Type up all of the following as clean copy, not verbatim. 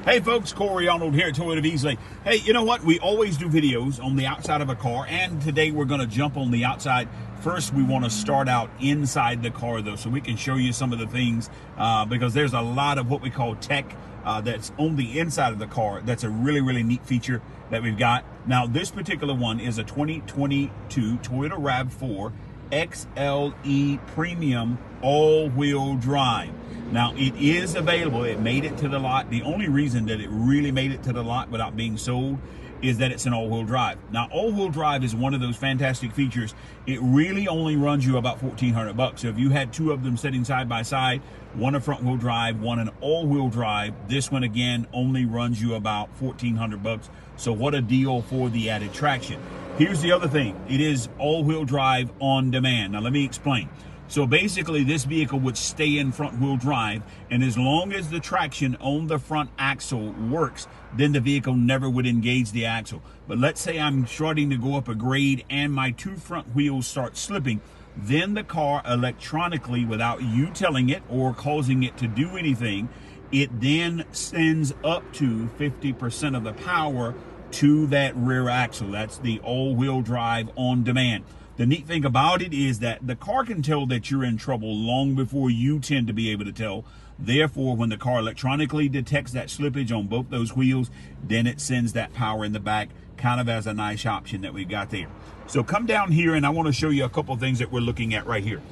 Hey folks, Corey Arnold here at Toyota of Easley. Hey, you know what? We always do videos on the outside of a car, and today we're going to jump on the outside. First, we want to start out inside the car though, so we can show you some of the things because there's a lot of what we call tech that's on the inside of the car. That's a really neat feature that we've got. Now, this particular one is a 2022 Toyota Rav4 XLE Premium all-wheel drive. Now, it is available. It made it to the lot. The only reason that it really made it to the lot without being sold is that it's an all-wheel drive. Now, all-wheel drive is one of those fantastic features. It really only runs you about $1,400. So if you had two of them sitting side by side, one a front-wheel drive, one an all-wheel drive, this one again only runs you about $1,400. So what a deal for the added traction. Here's the other thing. It is all-wheel drive on demand. Now, let me explain. So basically, this vehicle would stay in front-wheel drive, and as long as the traction on the front axle works, then the vehicle never would engage the axle. But let's say I'm starting to go up a grade and my two front wheels start slipping, then the car electronically, without you telling it or causing it to do anything, it then sends up to 50% of the power to that rear axle. That's the all-wheel drive on demand. The neat thing about it is that the car can tell that you're in trouble long before you tend to be able to tell. Therefore, when the car electronically detects that slippage on both those wheels, then it sends that power in the back, kind of as a nice option that we've got there. So come down here and I want to show you a couple of things that we're looking at right here.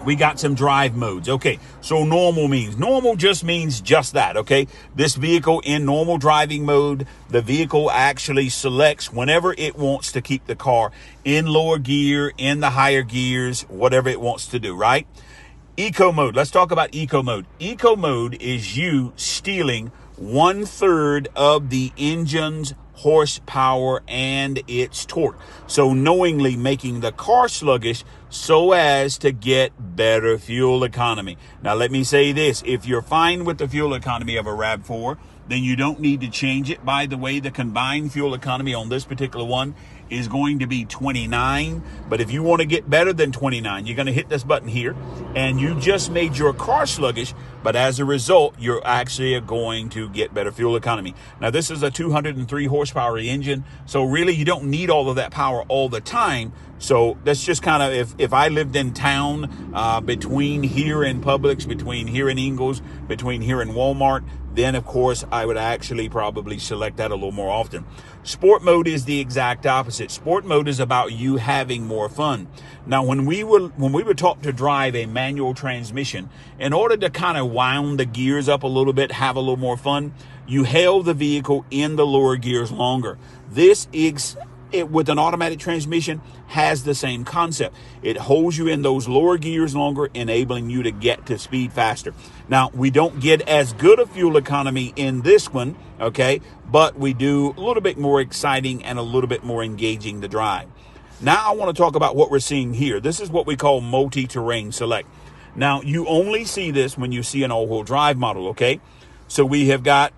We got some drive modes. Okay, so normal just means just that, okay? This vehicle in normal driving mode, the vehicle actually selects whenever it wants to keep the car in lower gear, in the higher gears, whatever it wants to do, right? Eco mode, let's talk about eco mode. Eco mode is you stealing 1/3 of the engine's horsepower and its torque. So knowingly making the car sluggish so as to get better fuel economy. Now, let me say this. If you're fine with the fuel economy of a RAV4, then you don't need to change it. By the way, the combined fuel economy on this particular one is going to be 29. But if you want to get better than 29, you're going to hit this button here, and you just made your car sluggish, but as a result, you're actually going to get better fuel economy. Now, this is a 203 horsepower engine, so really you don't need all of that power all the time. So that's just kind of, if I lived in town between here and Publix, between here and Ingles, between here and Walmart, then of course I would actually probably select that a little more often. Sport mode is the exact opposite. Sport mode is about you having more fun. Now, when we were taught to drive a manual transmission, in order to kind of wound the gears up a little bit, have a little more fun, you held the vehicle in the lower gears longer. This is with an automatic transmission has the same concept. It holds you in those lower gears longer, enabling you to get to speed faster. Now, we don't get as good a fuel economy in this one, okay, but we do a little bit more exciting and a little bit more engaging the drive. Now, I want to talk about what we're seeing here. This is what we call multi-terrain select. Now, you only see this when you see an all-wheel drive model, okay? So we have got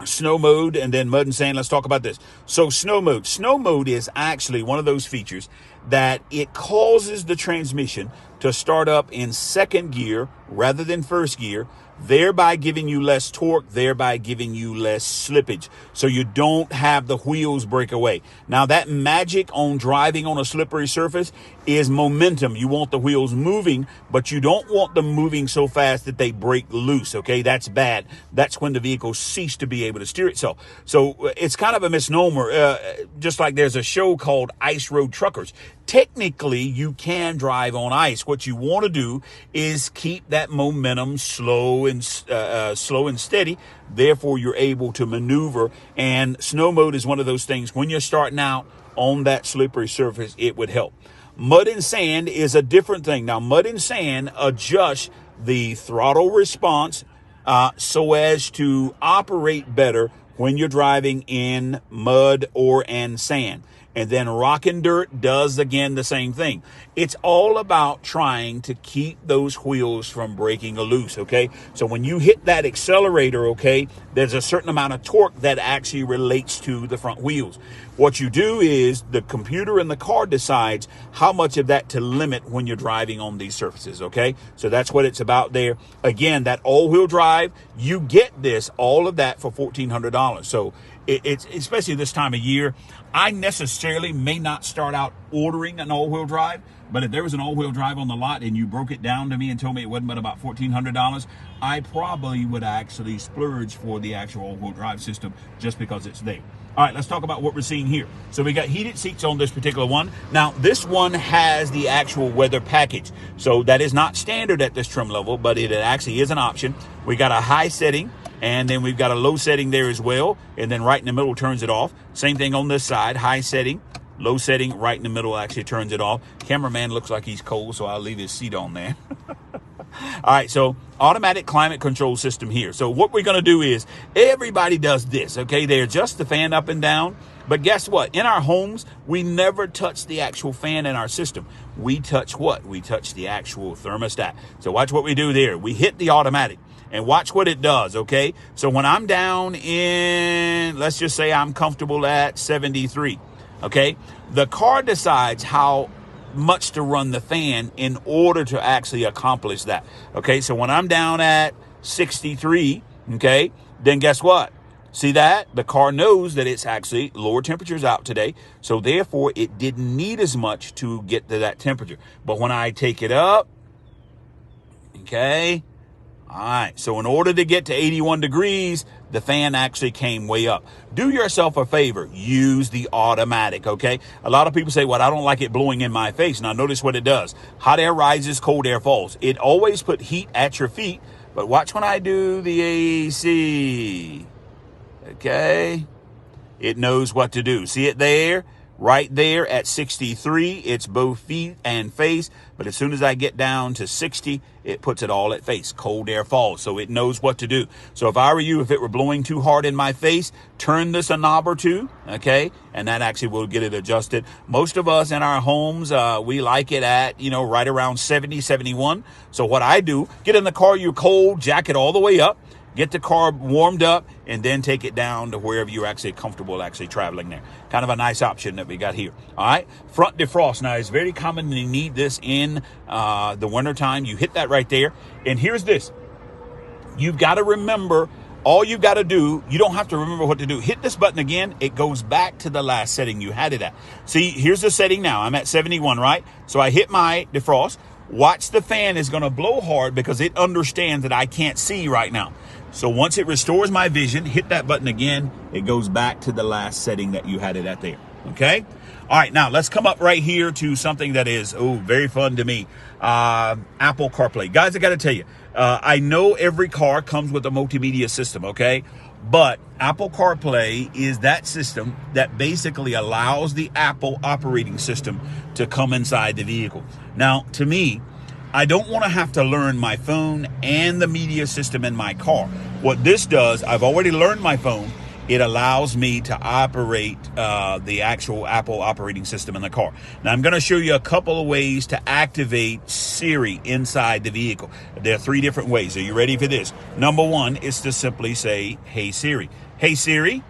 snow mode and then mud and sand. Let's talk about this. So snow mode. Snow mode is actually one of those features that it causes the transmission to start up in second gear rather than first gear, thereby giving you less torque, thereby giving you less slippage. So you don't have the wheels break away. Now, that magic on driving on a slippery surface is momentum. You want the wheels moving, but you don't want them moving so fast that they break loose, okay? That's bad. That's when the vehicle ceases to be able to steer itself. So it's kind of a misnomer, just like there's a show called Ice Road Truckers. Technically, you can drive on ice. What you want to do is keep that momentum slow and steady. Therefore, you're able to maneuver. And snow mode is one of those things. When you're starting out on that slippery surface, it would help. Mud and sand is a different thing. Now, mud and sand adjust the throttle response so as to operate better when you're driving in mud or in sand. And then Rockin' Dirt does, again, the same thing. It's all about trying to keep those wheels from breaking loose, okay? So when you hit that accelerator, okay, there's a certain amount of torque that actually relates to the front wheels. What you do is the computer in the car decides how much of that to limit when you're driving on these surfaces, okay? So that's what it's about there. Again, that all-wheel drive, you get this, all of that for $1,400. So it's especially this time of year. I necessarily may not start out ordering an all-wheel drive, but if there was an all-wheel drive on the lot and you broke it down to me and told me it wasn't but about $1,400, I probably would actually splurge for the actual all-wheel drive system just because it's there. All right, let's talk about what we're seeing here. So we got heated seats on this particular one. Now, this one has the actual weather package. So that is not standard at this trim level, but it actually is an option. We got a high setting, and then we've got a low setting there as well. And then right in the middle turns it off. Same thing on this side, high setting, low setting, right in the middle actually turns it off. Cameraman looks like he's cold, so I'll leave his seat on there. All right, so automatic climate control system here. So what we're going to do is everybody does this, okay? They adjust the fan up and down. But guess what? In our homes, we never touch the actual fan in our system. We touch what? We touch the actual thermostat. So watch what we do there. We hit the automatic and watch what it does, okay? So when I'm down in, let's just say I'm comfortable at 73, okay? The car decides how much to run the fan in order to actually accomplish that. Okay, so when I'm down at 63, okay, then guess what? See that? The car knows that it's actually lower temperatures out today, so therefore it didn't need as much to get to that temperature. But when I take it up, okay, all right, so in order to get to 81 degrees, the fan actually came way up. Do yourself a favor, use the automatic, okay? A lot of people say, well, I don't like it blowing in my face. Now notice what it does. Hot air rises, cold air falls. It always put heat at your feet, but watch when I do the AC, okay? It knows what to do. See it there? Right there at 63, it's both feet and face. But as soon as I get down to 60, it puts it all at face. Cold air falls, so it knows what to do. So if I were you, if it were blowing too hard in my face, turn this a knob or two, okay? And that actually will get it adjusted. Most of us in our homes, we like it at, right around 70, 71. So what I do, get in the car, you're cold, jack it all the way up. Get the car warmed up and then take it down to wherever you're actually comfortable actually traveling there. Kind of a nice option that we got here. All right. Front defrost. Now, it's very common to need this in the wintertime. You hit that right there. And here's this. You've got to remember, all you've got to do, you don't have to remember what to do. Hit this button again. It goes back to the last setting you had it at. See, here's the setting now. I'm at 71, right? So I hit my defrost. Watch the fan is going to blow hard because it understands that I can't see right now. So once it restores my vision, hit that button again. It goes back to the last setting that you had it at there. Okay. All right. Now let's come up right here to something that is, very fun to me. Apple CarPlay. Guys, I got to tell you, I know every car comes with a multimedia system. Okay. But Apple CarPlay is that system that basically allows the Apple operating system to come inside the vehicle. Now, to me, I don't want to have to learn my phone and the media system in my car. What this does, I've already learned my phone. It allows me to operate the actual Apple operating system in the car. Now, I'm going to show you a couple of ways to activate Siri inside the vehicle. There are 3 different ways. Are you ready for this? Number 1 is to simply say, hey, Siri. Hey, Siri.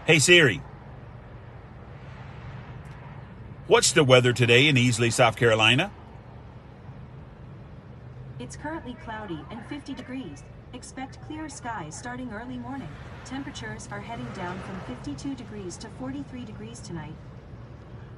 Hey, Siri. What's the weather today in Easley, South Carolina? It's currently cloudy and 50 degrees. Expect clear skies starting early morning. Temperatures are heading down from 52 degrees to 43 degrees tonight.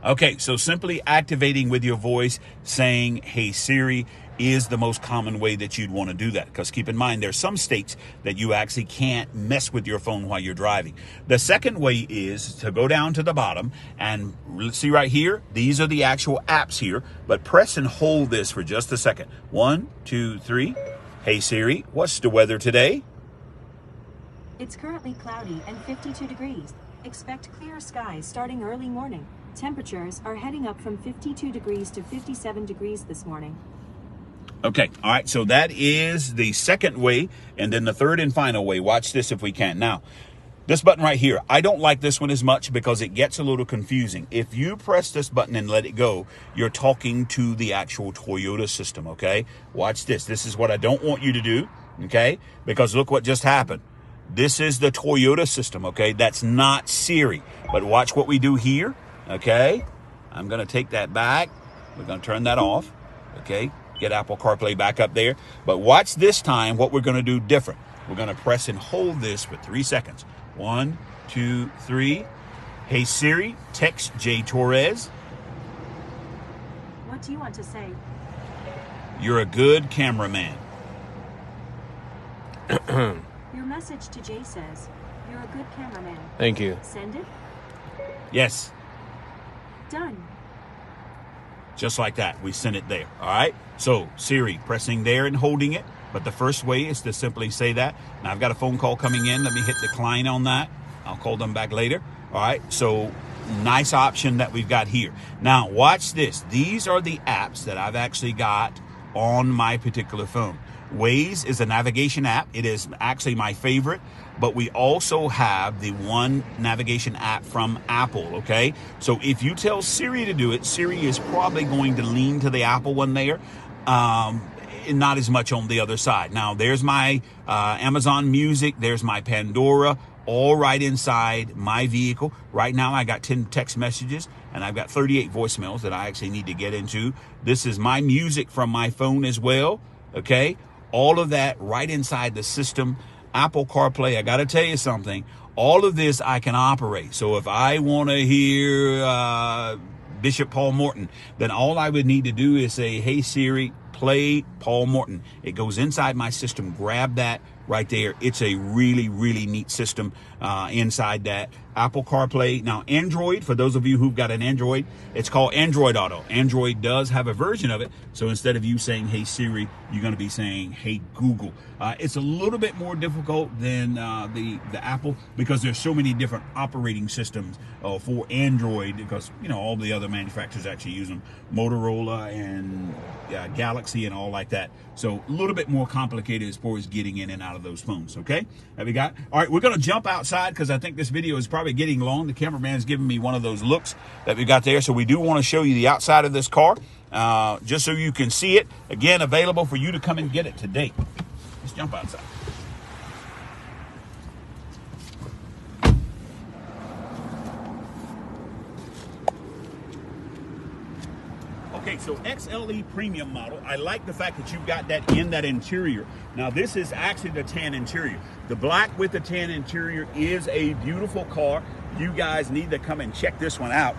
Okay, so simply activating with your voice, saying, hey, Siri, is the most common way that you'd want to do that. Because keep in mind, there's some states that you actually can't mess with your phone while you're driving. The second way is to go down to the bottom and see right here, these are the actual apps here, but press and hold this for just a second. 1, 2, 3. Hey, Siri, what's the weather today? It's currently cloudy and 52 degrees. Expect clear skies starting early morning. Temperatures are heading up from 52 degrees to 57 degrees this morning. Okay, all right, so that is the second way, and then the third and final way. Watch this if we can. Now, This button right here, I don't like this one as much because it gets a little confusing. If you press this button and let it go, you're talking to the actual Toyota system, okay? Watch this. This is what I don't want you to do, okay? Because look what just happened. This is the Toyota system, okay? That's not Siri. But watch what we do here, okay? I'm going to take that back. We're going to turn that off, okay? Get Apple CarPlay back up there. But watch this time what we're going to do different. We're going to press and hold this for 3 seconds. 1, 2, 3. Hey Siri, text J Torres. What do you want to say? You're a good cameraman. Your message to Jay says, you're a good cameraman. Thank you. Send it. Yes. Done. Just like that. We sent it there. All right. So Siri, pressing there and holding it. But the first way is to simply say that. Now I've got a phone call coming in. Let me hit decline on that. I'll call them back later. All right. So nice option that we've got here. Now watch this. These are the apps that I've actually got on my particular phone. Waze is a navigation app. It is actually my favorite, but we also have the one navigation app from Apple, okay? So if you tell Siri to do it, Siri is probably going to lean to the Apple one there, not as much on the other side. Now, there's my Amazon Music, there's my Pandora, all right inside my vehicle. Right now, I got 10 text messages, and I've got 38 voicemails that I actually need to get into. This is my music from my phone as well, okay? All of that right inside the system. Apple CarPlay, I got to tell you something. All of this I can operate. So if I want to hear Bishop Paul Morton, then all I would need to do is say, hey Siri, play Paul Morton. It goes inside my system. Grab that right there. It's a really, really neat system inside that. Apple CarPlay. Now, Android, for those of you who've got an Android, it's called Android Auto. Android does have a version of it. So instead of you saying, hey Siri, you're going to be saying, hey Google. It's a little bit more difficult than the Apple because there's so many different operating systems for Android because, you know, all the other manufacturers actually use them. Motorola and Galaxy and all like that. So a little bit more complicated as far as getting in and out of those phones, okay? That we got. All right, we're going to jump outside because I think this video is probably getting long. The cameraman's giving me one of those looks that we got there. So we do want to show you the outside of this car just so you can see it. Again, available for you to come and get it today. Let's jump outside. Okay, so XLE Premium model, I like the fact that you've got that in that interior. Now, this is actually the tan interior. The black with the tan interior is a beautiful car. You guys need to come and check this one out.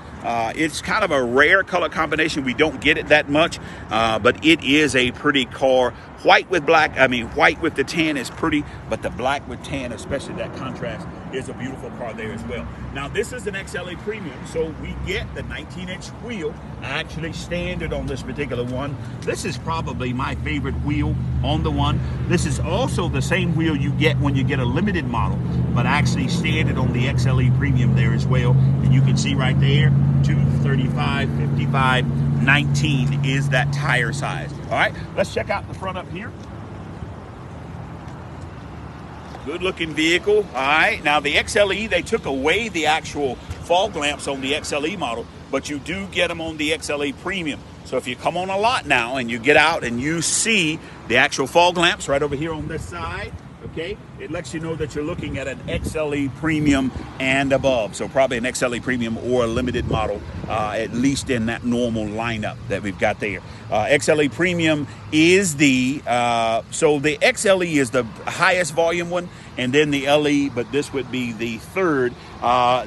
It's kind of a rare color combination. We don't get it that much, but it is a pretty car. White with black, white with the tan is pretty, but the black with tan, especially that contrast, is a beautiful car there as well. Now, this is an XLE Premium, so we get the 19-inch wheel actually standard on this particular one. This is probably my favorite wheel on the one. This is also the same wheel you get when you get a limited model, but actually standard on the XLE Premium there as well. And you can see right there, 235, 55, 19 is that tire size. All right, let's check out the front up here. Good looking vehicle. All right, now the XLE, they took away the actual fog lamps on the XLE model, but you do get them on the XLE Premium. So if you come on a lot now and you get out and you see the actual fog lamps right over here on this side, okay, it lets you know that you're looking at an XLE Premium and above. So probably an XLE Premium or a limited model, at least in that normal lineup that we've got there. XLE Premium is so the XLE is the highest volume one, and then the LE, but this would be the third.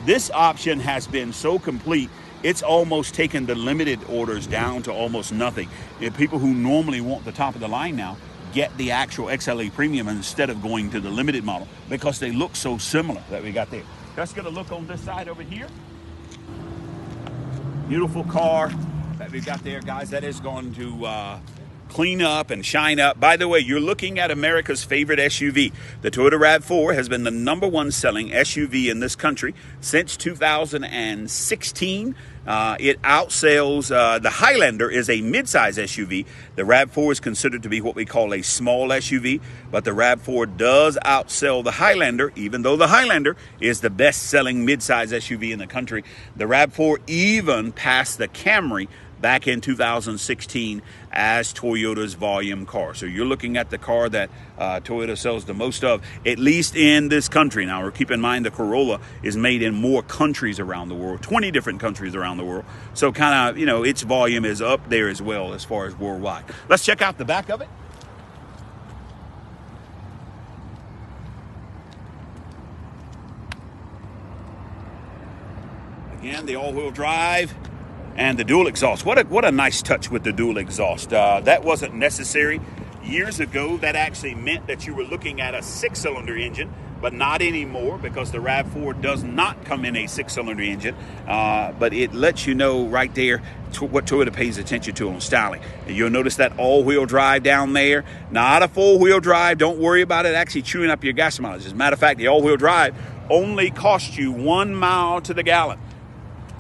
This option has been so complete, it's almost taken the limited orders down to almost nothing. If people who normally want the top of the line now get the actual XLE Premium instead of going to the limited model because they look so similar that we got there. Let's get a look on this side over here. Beautiful car that we got there, guys. That is going to clean up and shine up. By the way, you're looking at America's favorite SUV. The Toyota RAV4 has been the #1 selling SUV in this country since 2016. It outsells, the Highlander is a midsize SUV. The RAV4 is considered to be what we call a small SUV, but the RAV4 does outsell the Highlander, even though the Highlander is the best-selling midsize SUV in the country. The RAV4 even passed the Camry back in 2016 as Toyota's volume car. So you're looking at the car that Toyota sells the most of, at least in this country. Now, keep in mind the Corolla is made in more countries around the world, 20 different countries around the world. So kind of, you know, its volume is up there as well as far as worldwide. Let's check out the back of it. Again, the all-wheel drive and the dual exhaust. What a nice touch with the dual exhaust. That wasn't necessary. Years ago, that actually meant that you were looking at a 6-cylinder engine, but not anymore, because the RAV4 does not come in a 6-cylinder engine. But it lets you know right there what Toyota pays attention to on styling. And you'll notice that all-wheel drive down there, not a four-wheel drive. Don't worry about it actually chewing up your gas mileage. As a matter of fact, the all-wheel drive only costs you 1 mile to the gallon.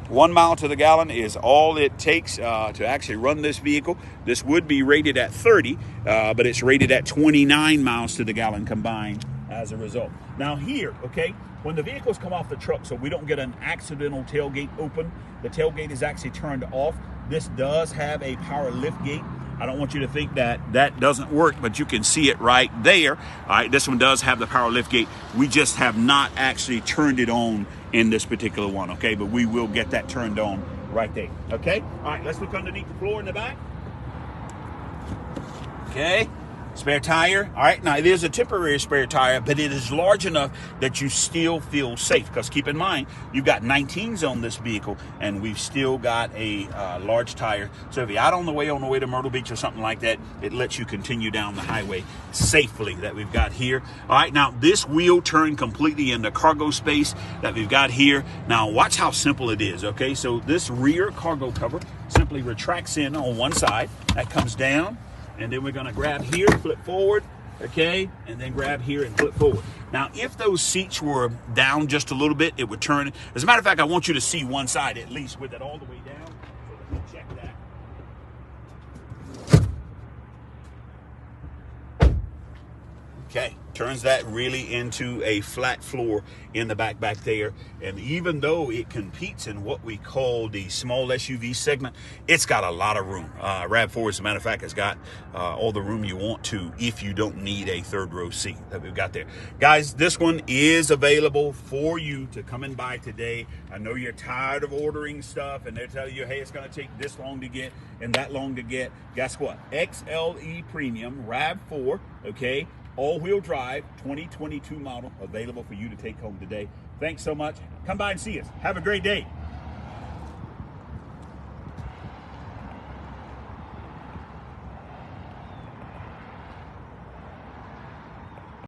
1 mile to the gallon is all it takes to actually run this vehicle. This would be rated at 30, but it's rated at 29 miles to the gallon combined as a result. Now here, okay, when the vehicles come off the truck, so we don't get an accidental tailgate open, the tailgate is actually turned off. This does have a power lift gate. I don't want you to think that that doesn't work, but you can see it right there. All right, this one does have the power lift gate. We just have not actually turned it on in this particular one, okay? But we will get that turned on right there, okay? All right, let's look underneath the floor in the back. Okay, spare tire. All right, now it is a temporary spare tire, but it is large enough that you still feel safe, because keep in mind, you've got 19s on this vehicle, and we've still got a large tire. So if you're out on the way to Myrtle Beach or something like that, it lets you continue down the highway safely that we've got here. All right, now this wheel turned completely into cargo space that we've got here. Now watch how simple it is, okay? So this rear cargo cover simply retracts in on one side. That comes down. And then we're going to grab here, flip forward, okay? And then grab here and flip forward. Now, if those seats were down just a little bit, it would turn. As a matter of fact, I want you to see one side at least with it all the way down. So let me check that. Okay, turns that really into a flat floor in the back there. And even though it competes in what we call the small SUV segment, it's got a lot of room. RAV4, as a matter of fact, has got all the room you want to if you don't need a third row seat that we've got there. Guys, this one is available for you to come and buy today. I know you're tired of ordering stuff and they're telling you, hey, it's going to take this long to get and that long to get. Guess what? XLE Premium RAV4, okay? All-wheel drive, 2022 model, available for you to take home today. Thanks so much. Come by and see us. Have a great day.